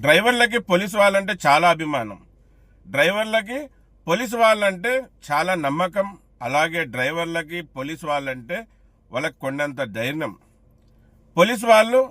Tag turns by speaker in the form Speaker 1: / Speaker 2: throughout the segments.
Speaker 1: డ్రైవర్లకి police వాళ్ళంటే చాలా అభిమానం. డ్రైవర్లకి పోలీసు వాళ్ళంటే చాలా నమ్మకం. అలాగే డ్రైవర్లకి పోలీసు వాళ్ళంటే వాళ్ళకి కొండంత ధైర్యం. పోలీసు వాళ్ళు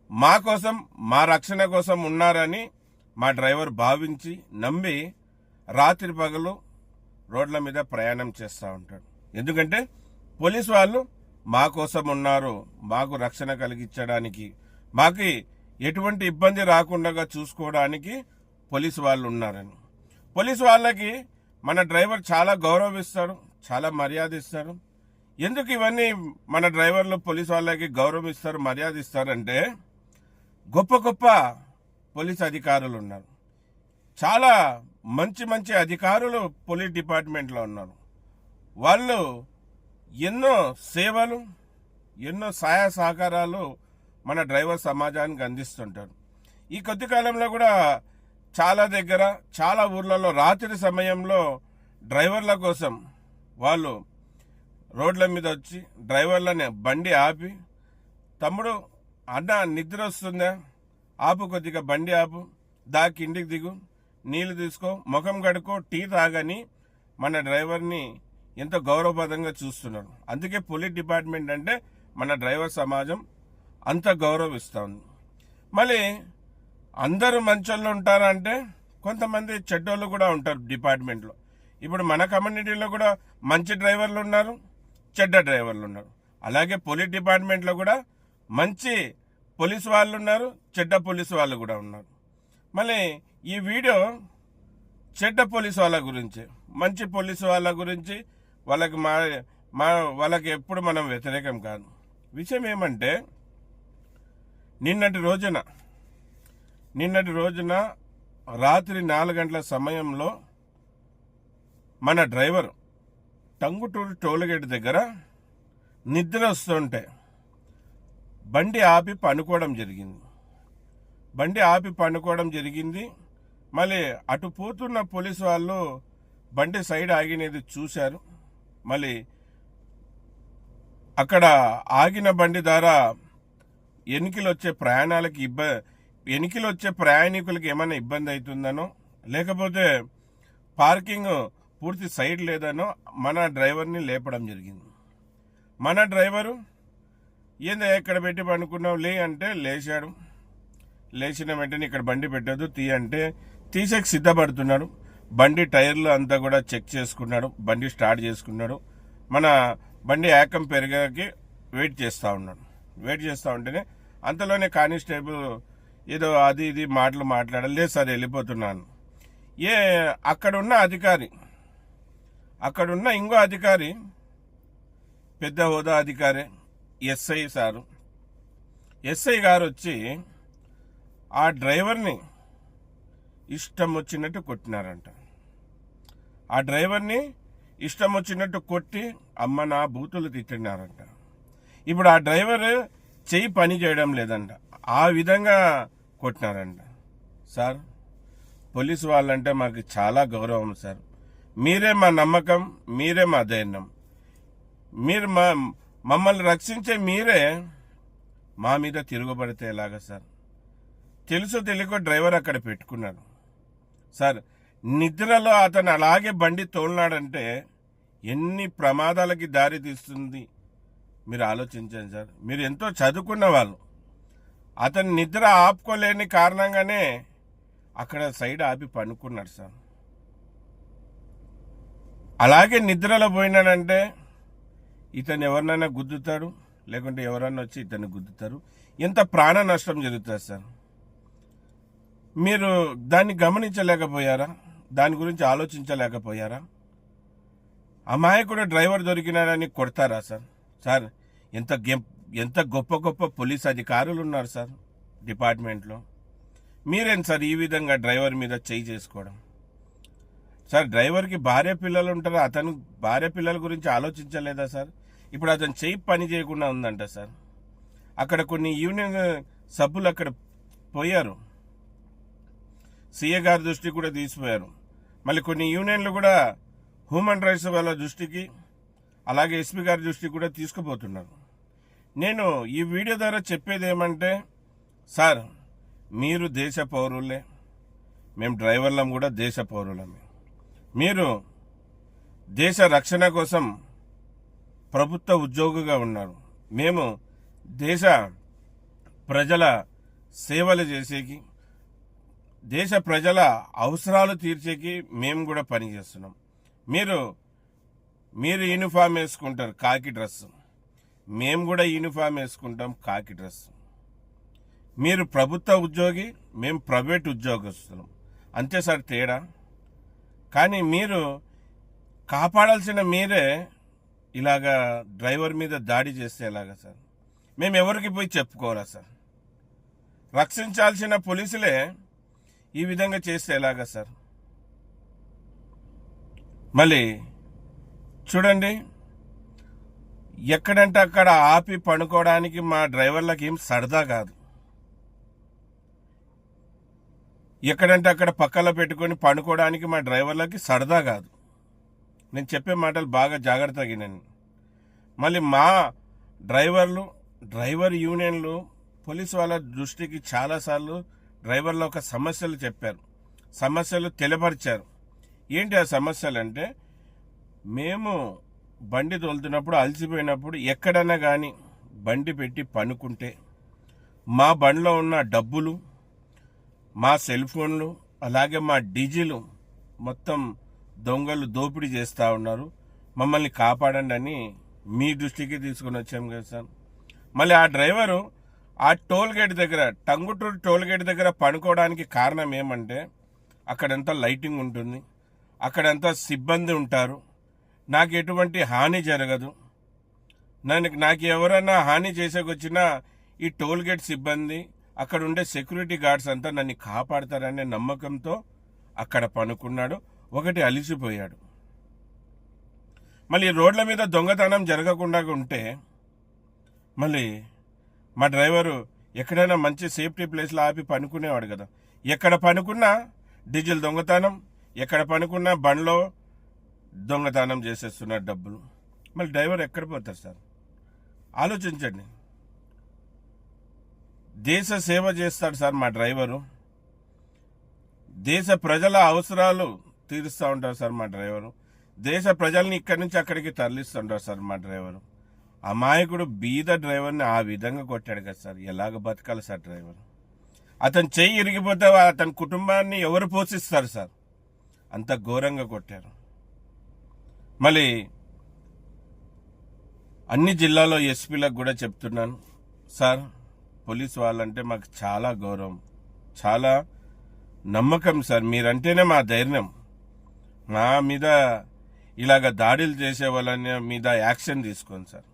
Speaker 1: మా కోసం, మా రక్షణ కోసం ఉన్నారని మా డ్రైవర్ భావించి నమ్మి రాత్రి పగలు రోడ్ల మీద ప్రయాణం చేస్తూ ఉంటాడు. ఎందుకంటే పోలీసు వాళ్ళు మా కోసం ఉన్నారు, మాకు రక్షణ కలిగించడానికి, మాకు ఎటువంటి ఇబ్బంది రాకుండా చూసుకోవడానికి పోలీసు వాళ్ళు ఉన్నారని. పోలీసు వాళ్ళకి మన డ్రైవర్ చాలా గౌరవిస్తాడు, చాలా మర్యాద ఇస్తాడు. ఎందుకు ఇవన్నీ మన డ్రైవర్లు పోలీసు వాళ్ళకి గౌరవిస్తారు, మర్యాద ఇస్తారంటే గొప్ప గొప్ప పోలీస్ అధికారులు ఉన్నారు. చాలా మంచి మంచి అధికారులు పోలీస్ డిపార్ట్మెంట్లో ఉన్నారు. వాళ్ళు ఎన్నో సేవలు, ఎన్నో సహాయ సహకారాలు మన డ్రైవర్ సమాజానికి అందిస్తుంటారు. ఈ కొద్ది కాలంలో కూడా చాలా దగ్గర, చాలా ఊర్లలో రాత్రి సమయంలో డ్రైవర్ల కోసం వాళ్ళు రోడ్ల మీద వచ్చి డ్రైవర్లని బండి ఆపి, తమ్ముడు అన్న నిద్ర వస్తుందా, ఆపు, కొద్దిగా బండి ఆపు, దాకి ఇంటికి దిగు, నీళ్లు తీసుకో, ముఖం కడుకో, టీ తాగని మన డ్రైవర్ని ఎంతో గౌరవప్రదంగా చూస్తున్నారు. అందుకే పోలీస్ డిపార్ట్మెంట్ అంటే మన డ్రైవర్ సమాజం అంత గౌరవిస్తుంది. మళ్ళీ అందరూ మంచోళ్ళు ఉంటారంటే కొంతమంది చెడ్డోళ్ళు కూడా ఉంటారు డిపార్ట్మెంట్లో. ఇప్పుడు మన కమ్యూనిటీలో కూడా మంచి డ్రైవర్లు ఉన్నారు, చెడ్డ డ్రైవర్లు ఉన్నారు. అలాగే పోలీస్ డిపార్ట్మెంట్లో కూడా మంచి పోలీసు వాళ్ళు ఉన్నారు, చెడ్డ పోలీసు వాళ్ళు కూడా ఉన్నారు. మళ్ళీ ఈ వీడియో చెడ్డ పోలీసు వాళ్ళ గురించి, మంచి పోలీసు వాళ్ళ గురించి వాళ్ళకి వాళ్ళకి ఎప్పుడు మనం వ్యతిరేకం కాదు. విషయం ఏమంటే నిన్నటి రోజున రాత్రి 4 గంటల సమయంలో మన డ్రైవర్ టంగుటూరు టోల్గేట్ దగ్గర నిద్ర వస్తుంటే బండి ఆపి పనుకోవడం జరిగింది. మళ్ళీ అటు పోతున్న పోలీసు వాళ్ళు బండి సైడ్ ఆగినది చూశారు. మళ్ళీ అక్కడ ఆగిన బండి ద్వారా ఎనికిలు వచ్చే ప్రయాణికులకి ఏమైనా ఇబ్బంది అవుతుందనో, లేకపోతే పార్కింగ్ పూర్తి సైడ్ లేదనో మన డ్రైవర్ని లేపడం జరిగింది. మన డ్రైవరు ఏందో ఎక్కడ పెట్టి పనుకున్నావు లే అంటే లేచాడు. లేచిన వెంటనే ఇక్కడ బండి పెట్టదు తీ అంటే తీసేకి సిద్ధపడుతున్నాడు. బండి టైర్లు అంతా కూడా చెక్ చేసుకున్నాడు, బండి స్టార్ట్ చేసుకున్నాడు. మన బండి ఏకం పెరిగాకి వెయిట్ చేస్తూ ఉంటేనే అంతలోనే కానిస్టేబుల్ ఏదో అది ఇది మాట్లాడాలి. లేదు సార్ వెళ్ళిపోతున్నాను. అక్కడున్న ఇంకో అధికారి, పెద్ద హోదా అధికారి, ఎస్ఐ గారు వచ్చి ఆ డ్రైవర్ని ఇష్టం వచ్చినట్టు కొట్టినారంట. ఆ డ్రైవర్ని ఇష్టం వచ్చినట్టు కొట్టి అమ్మ నా బూతులు తిట్టినారంట. ఇప్పుడు ఆ డ్రైవర్ చెయ్యి పని చేయడం లేదంట, ఆ విధంగా కొట్టినారంట. సార్, పోలీసు వాళ్ళంటే మాకు చాలా గౌరవం సార్. మీరే మా నమ్మకం, మీరే మా ధైర్యం. మీరు మమ్మల్ని రక్షించే మీరే మా మీద తిరుగుబడితే ఎలాగా సార్? తెలుసో తెలియకో డ్రైవర్ అక్కడ పెట్టుకున్నాడు సార్. నిద్రలో అతను అలాగే బండి తోలినాడంటే ఎన్ని ప్రమాదాలకి దారి తీస్తుంది మీరు ఆలోచించండి సార్. మీరు ఎంతో చదువుకున్న వాళ్ళు. అతను నిద్ర ఆపుకోలేని కారణంగానే అక్కడ సైడ్ ఆపి పనుకున్నాడు సార్. అలాగే నిద్రలో పోయినాడంటే ఇతను ఎవరినైనా గుద్దుతాడు, లేకుంటే ఎవరన్నా వచ్చి ఇతన్ని గుద్దుతారు. ఎంత ప్రాణ నష్టం జరుగుతుంది సార్. మీరు దాన్ని గమనించలేకపోయారా? దాని గురించి ఆలోచించలేకపోయారా? అమాయకుడు డ్రైవర్ దొరికినాడని కొడతారా సార్? సార్, ఎంత గొప్ప గొప్ప పోలీస్ అధికారులు ఉన్నారు సార్ డిపార్ట్మెంట్లో. మీరేం సార్ ఈ విధంగా డ్రైవర్ మీద చేయి చేసుకోవడం? సార్, డ్రైవర్కి భార్య పిల్లలు ఉంటారు, అతను భార్య పిల్లల గురించి ఆలోచించలేదా సార్? ఇప్పుడు అతను చేయి పని చేయకుండా ఉందంట సార్. అక్కడ కొన్ని యూనియన్ సభ్యులు అక్కడ పోయారు, సీఏ గారి దృష్టికి కూడా తీసిపోయారు. మళ్ళీ కొన్ని యూనియన్లు కూడా హ్యూమన్ రైట్స్ వాళ్ళ దృష్టికి, అలాగే ఎస్పీ గారి దృష్టికి కూడా తీసుకుపోతున్నారు. నేను ఈ వీడియో ద్వారా చెప్పేది ఏమంటే, సార్, మీరు దేశ పౌరులే, మేము డ్రైవర్లం కూడా దేశ పౌరులమే. మీరు దేశ రక్షణ కోసం ప్రభుత్వ ఉద్యోగిగా ఉన్నారు. మేము దేశ ప్రజల సేవలు చేసేకి, దేశ ప్రజల అవసరాలు తీర్చేకి మేము కూడా పనిచేస్తున్నాం. మీరు యూనిఫామ్ వేసుకుంటారు, కాకి డ్రెస్, మేము కూడా యూనిఫామ్ వేసుకుంటాం, కాకి డ్రెస్. మీరు ప్రభుత్వ ఉద్యోగి, మేము ప్రైవేట్ ఉద్యోగస్తులం, అంతే సార్ తేడా. కానీ మీరు కాపాడాల్సిన మీరే ఇలాగా డ్రైవర్ మీద దాడి చేస్తే ఎలాగా సార్? మేము ఎవరికి పోయి చెప్పుకోవాలా సార్? రక్షించాల్సిన పోలీసులే ఈ విధంగా చేస్తే ఎలాగా సార్? మళ్ళీ చూడండి, ఎక్కడంటే అక్కడ ఆపి పడుకోవడానికి మా డ్రైవర్లకి ఏం సరదా కాదు. ఎక్కడంటే అక్కడ పక్కలో పెట్టుకొని పడుకోవడానికి మా డ్రైవర్లకి సరదా కాదు. నేను చెప్పే మాటలు బాగా జాగ్రత్తగా వినండి. మళ్ళీ మా డ్రైవర్ యూనియన్లు పోలీసు వాళ్ళ దృష్టికి చాలాసార్లు డ్రైవర్ల ఒక సమస్యలు చెప్పారు, సమస్యలు తెలియపరిచారు. ఏంటి ఆ సమస్యలు అంటే, మేము బండి తోలుతున్నప్పుడు అలసిపోయినప్పుడు ఎక్కడన్నా కానీ బండి పెట్టి పనుకుంటే మా బండిలో ఉన్న డబ్బులు, మా సెల్ ఫోన్లు, అలాగే మా డీజిల్ మొత్తం దొంగలు దోపిడీ చేస్తూ ఉన్నారు, మమ్మల్ని కాపాడండి అని మీ దృష్టికి తీసుకుని వచ్చాం కదా సార్. మళ్ళీ ఆ డ్రైవరు ఆ టోల్ గేట్ దగ్గర, టంగుటూరు టోల్ గేట్ దగ్గర పడుకోవడానికి కారణం ఏమంటే, అక్కడంతా లైటింగ్ ఉంటుంది, అక్కడంతా సిబ్బంది ఉంటారు, నాకు ఎటువంటి హాని జరగదు, నాకు ఎవరైనా హాని చేసేకొచ్చినా ఈ టోల్ గేట్ సిబ్బంది, అక్కడ ఉండే సెక్యూరిటీ గార్డ్స్ అంతా నన్ను కాపాడతారనే నమ్మకంతో అక్కడ పనుకున్నాడు. ఒకటి అలిసిపోయాడు. మళ్ళీ రోడ్ల మీద దొంగతనం జరగకుండా ఉంటే మళ్ళీ మా డ్రైవరు ఎక్కడైనా మంచి సేఫ్టీ ప్లేస్లో ఆపి పనుకునేవాడు కదా. ఎక్కడ పనుకున్నా డీజిల్ దొంగతనం, ఎక్కడ పనుకున్నా బండ్లో దొంగతనం చేసేస్తున్నారు డబ్బులు. మళ్ళీ డ్రైవర్ ఎక్కడ పోతారు సార్? ఆలోచించండి. దేశ సేవ చేస్తాడు సార్ మా డ్రైవరు, దేశ ప్రజల అవసరాలు తీరుస్తూ ఉంటారు సార్ మా డ్రైవరు, దేశ ప్రజల్ని ఇక్కడి నుంచి అక్కడికి తరలిస్తుంటారు సార్ మా డ్రైవరు. అమాయకుడు బీద డ్రైవర్ని ఆ విధంగా కొట్టాడు కదా సార్. ఎలాగ బతకాలి సార్ డ్రైవర్? అతను చెయ్యి ఇరిగిపోతే అతని కుటుంబాన్ని ఎవరు పోషిస్తారు సార్? అంత ఘోరంగా కొట్టారు. మళ్ళీ అన్ని జిల్లాలో ఎస్పీలకు కూడా చెప్తున్నాను సార్, పోలీసు వాళ్ళంటే మాకు చాలా గౌరవం, చాలా నమ్మకం సార్. మీరంటేనే మా ధైర్యం. మా మీద ఇలాగ దాడులు చేసే వాళ్ళ మీద యాక్షన్ తీసుకోండి సార్.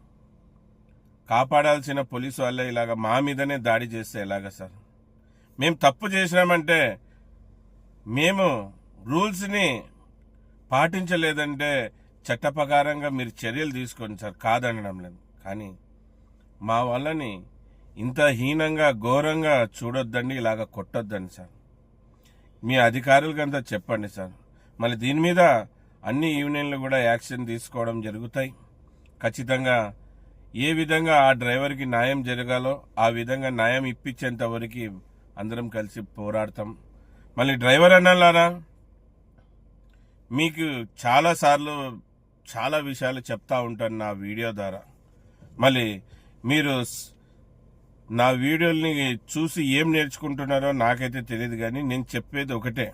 Speaker 1: కాపాడాల్సిన పోలీసు వాళ్ళే ఇలాగ మా మీదనే దాడి చేస్తే ఎలాగ సార్? మేము తప్పు చేసినామంటే, మేము రూల్స్ని పాటించలేదంటే చట్ట ప్రకారంగా మీరు చర్యలు తీసుకోండి సార్, కాదనడం లేదు. కానీ మా వాళ్ళని ఇంత హీనంగా ఘోరంగా చూడొద్దండి, ఇలాగ కొట్టొద్దండి సార్. మీ అధికారులకంతా చెప్పండి సార్. మళ్ళీ దీని మీద అన్ని యూనియన్లు కూడా యాక్షన్ తీసుకోవడం జరుగుతాయి. ఖచ్చితంగా ఏ విధంగా ఆ డ్రైవర్కి న్యాయం జరగాలో ఆ విధంగా న్యాయం ఇప్పించేంత వరకు అందరం కలిసి పోరాడతాం. మళ్ళీ డ్రైవర్ అన్నారా, మీకు చాలాసార్లు చాలా విషయాలు చెప్తా ఉంటాను నా వీడియో ద్వారా. మళ్ళీ మీరు నా వీడియోల్ని చూసి ఏం నేర్చుకుంటున్నారో నాకైతే తెలియదు, కానీ నేను చెప్పేది ఒకటే,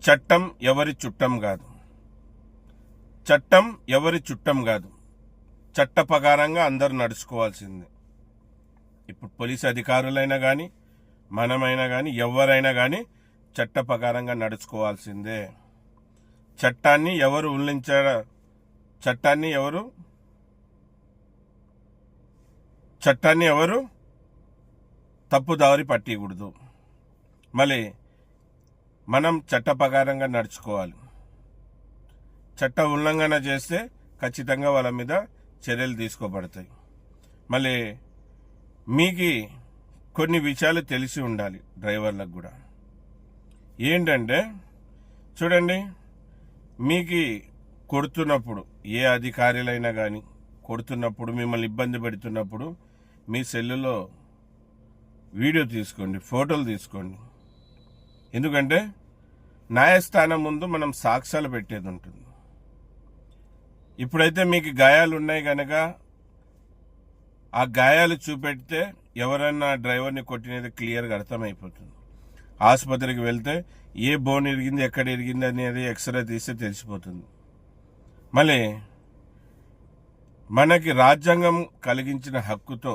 Speaker 1: చట్టం ఎవరి చుట్టం కాదు, చట్టం ఎవరి చుట్టం కాదు, చట్ట ప్రకారంగా అందరూ నడుచుకోవాల్సిందే. ఇప్పుడు పోలీసు అధికారులైనా కానీ మనమైనా కానీ ఎవరైనా కానీ చట్ట ప్రకారంగా నడుచుకోవాల్సిందే. చట్టాన్ని ఎవరు ఉల్లంఘించారో, చట్టాన్ని ఎవరు తప్పుదారి పట్టకూడదు. మళ్ళీ మనం చట్ట ప్రకారంగా నడుచుకోవాలి. చట్ట ఉల్లంఘన చేస్తే ఖచ్చితంగా వాళ్ళ మీద చర్యలు తీసుకోబడతాయి. మళ్ళీ మీకు కొన్ని విషయాలు తెలిసి ఉండాలి డ్రైవర్లకు కూడా. ఏంటంటే చూడండి, మీకు కొడుతున్నప్పుడు, ఏ అధికారులైనా కానీ కొడుతున్నప్పుడు, మిమ్మల్ని ఇబ్బంది పెడుతున్నప్పుడు మీ సెల్లులో వీడియో తీసుకోండి, ఫోటోలు తీసుకోండి. ఎందుకంటే న్యాయస్థానం ముందు మనం సాక్ష్యాలు పెట్టేది ఉంటుంది. ఇప్పుడైతే మీకు గాయాలు ఉన్నాయి కనుక ఆ గాయాలు చూపెడితే ఎవరైనా డ్రైవర్ని కొట్టినది క్లియర్గా అర్థమైపోతుంది. ఆసుపత్రికి వెళ్తే ఏ బోన్ ఇరిగింది, ఎక్కడ ఇరిగింది అనేది ఎక్స్రే తీస్తే తెలిసిపోతుంది. మళ్ళీ మనకి రాజ్యాంగం కలిగించిన హక్కుతో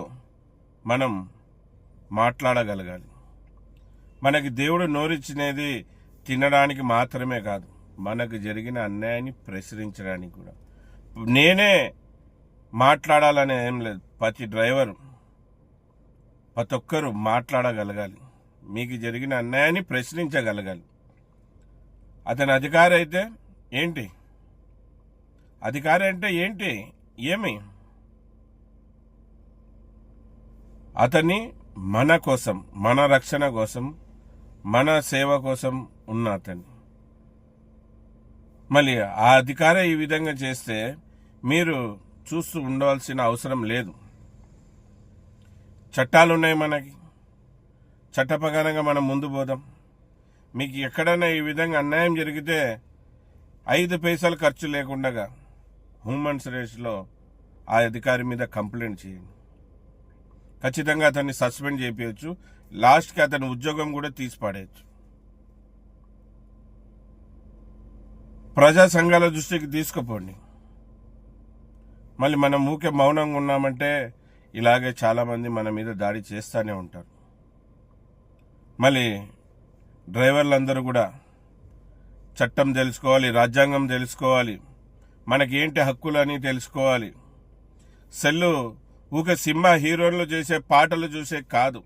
Speaker 1: మనం మాట్లాడగలగాలి. మనకి దేవుడు నోరిచ్చినది తినడానికి మాత్రమే కాదు, మనకు జరిగిన అన్యాయాన్ని ప్రశ్నించడానికి కూడా. నేనే మాట్లాడాలని ఏం లేదు, ప్రతి డ్రైవర్ ప్రతి ఒక్కరూ మాట్లాడగలగాలి. మీకు జరిగిన అన్యాయాన్ని ప్రశ్నించగలగాలి. అతని అధికారి అయితే ఏంటి, అధికారి అంటే ఏంటి, ఏమి అతన్ని మన కోసం, మన రక్షణ కోసం, మన సేవ కోసం ఉన్న అతన్ని. మళ్ళీ ఆ అధికారి ఈ విధంగా చేస్తే మీరు చూస్తూ ఉండవలసిన అవసరం లేదు. చట్టాలు ఉన్నాయి మనకి, చట్ట ప్రకారంగా మనం ముందు పోదాం. మీకు ఎక్కడైనా ఈ విధంగా అన్యాయం జరిగితే 5 పైసలు ఖర్చు లేకుండా హ్యూమన్స్ రైట్స్లో ఆ అధికారి మీద కంప్లైంట్ చేయండి. ఖచ్చితంగా అతన్ని సస్పెండ్ చేయవచ్చు, లాస్ట్కి అతని ఉద్యోగం కూడా తీసి పడేయచ్చు. ప్రజా సంఘాల దృష్టికి తీసుకుపోండి. మళ్ళీ మనం ఊకే మౌనంగా ఉన్నామంటే ఇలాగే చాలామంది మన మీద దాడి చేస్తూనే ఉంటారు. మళ్ళీ డ్రైవర్లందరూ కూడా చట్టం తెలుసుకోవాలి, రాజ్యాంగం తెలుసుకోవాలి, మనకి ఏంటి హక్కులు అని తెలుసుకోవాలి. సెల్లు ఊకే సినిమా హీరోలు చేసే పాటలు చూసే కాదు,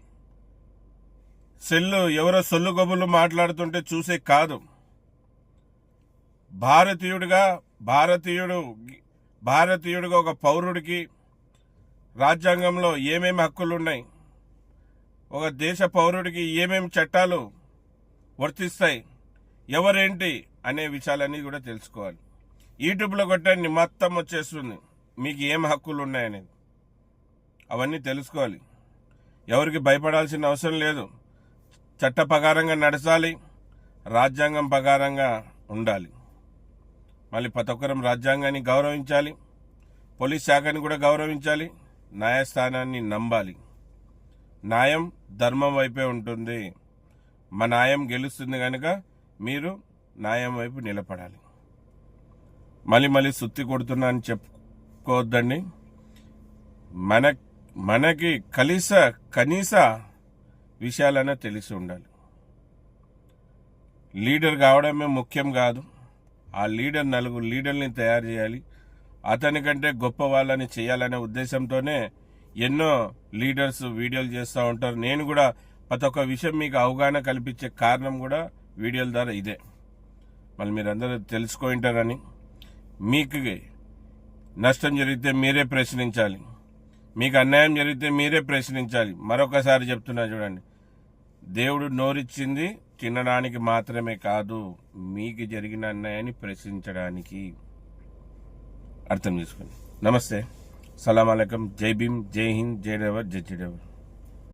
Speaker 1: సెల్లు ఎవరో సొల్లు గొబ్బులు మాట్లాడుతుంటే చూసే కాదు. భారతీయుడిగా ఒక పౌరుడికి రాజ్యాంగంలో ఏమేమి హక్కులు ఉన్నాయి, ఒక దేశ పౌరుడికి ఏమేమి చట్టాలు వర్తిస్తాయి, ఎవరేంటి అనే విషయాలన్నీ కూడా తెలుసుకోవాలి. యూట్యూబ్లో కొట్టండి, మొత్తం వచ్చేస్తుంది మీకు ఏం హక్కులు ఉన్నాయనేది. అవన్నీ తెలుసుకోవాలి. ఎవరికి భయపడాల్సిన అవసరం లేదు. చట్ట ప్రకారంగా నడచాలి, రాజ్యాంగం ప్రకారంగా ఉండాలి. మళ్ళీ ప్రతి ఒక్కరం రాజ్యాంగాన్ని గౌరవించాలి, పోలీస్ శాఖని కూడా గౌరవించాలి, న్యాయస్థానాన్ని నమ్మాలి. న్యాయం ధర్మం వైపే ఉంటుంది. మా న్యాయం గెలుస్తుంది కనుక మీరు న్యాయం వైపు నిలబడాలి. మళ్ళీ సుత్తి కొడుతున్నా అని చెప్పుకోవద్దండి. మనకి కనీస విషయాలనే తెలిసి ఉండాలి. లీడర్ కావడమే ముఖ్యం కాదు, ఆ లీడర్ 4 లీడర్ని తయారు చేయాలి, అతనికంటే గొప్ప వాళ్ళని చేయాలనే ఉద్దేశంతోనే ఎన్నో లీడర్స్ వీడియోలు చేస్తూ ఉంటారు. నేను కూడా ప్రతి ఒక్క విషయం మీకు అవగాహన కల్పించే కారణం కూడా వీడియోల ద్వారా ఇదే. మళ్ళీ మీరందరూ తెలుసుకుంటారని. మీకు నష్టం జరిగితే మీరే ప్రశ్నించాలి, మీకు అన్యాయం జరిగితే మీరే ప్రశ్నించాలి. మరొకసారి చెప్తున్నా చూడండి, దేవుడు నోరిచ్చింది తినడానికి మాత్రమే కాదు, మీకు జరిగిన అన్యాయాన్ని ప్రశ్నించడానికి. అర్థం చేసుకోండి. నమస్తే, సలాం అలైకుం, జై భీమ్, జై హింద్, జై డ్రైవర్, జై డ్రైవర్.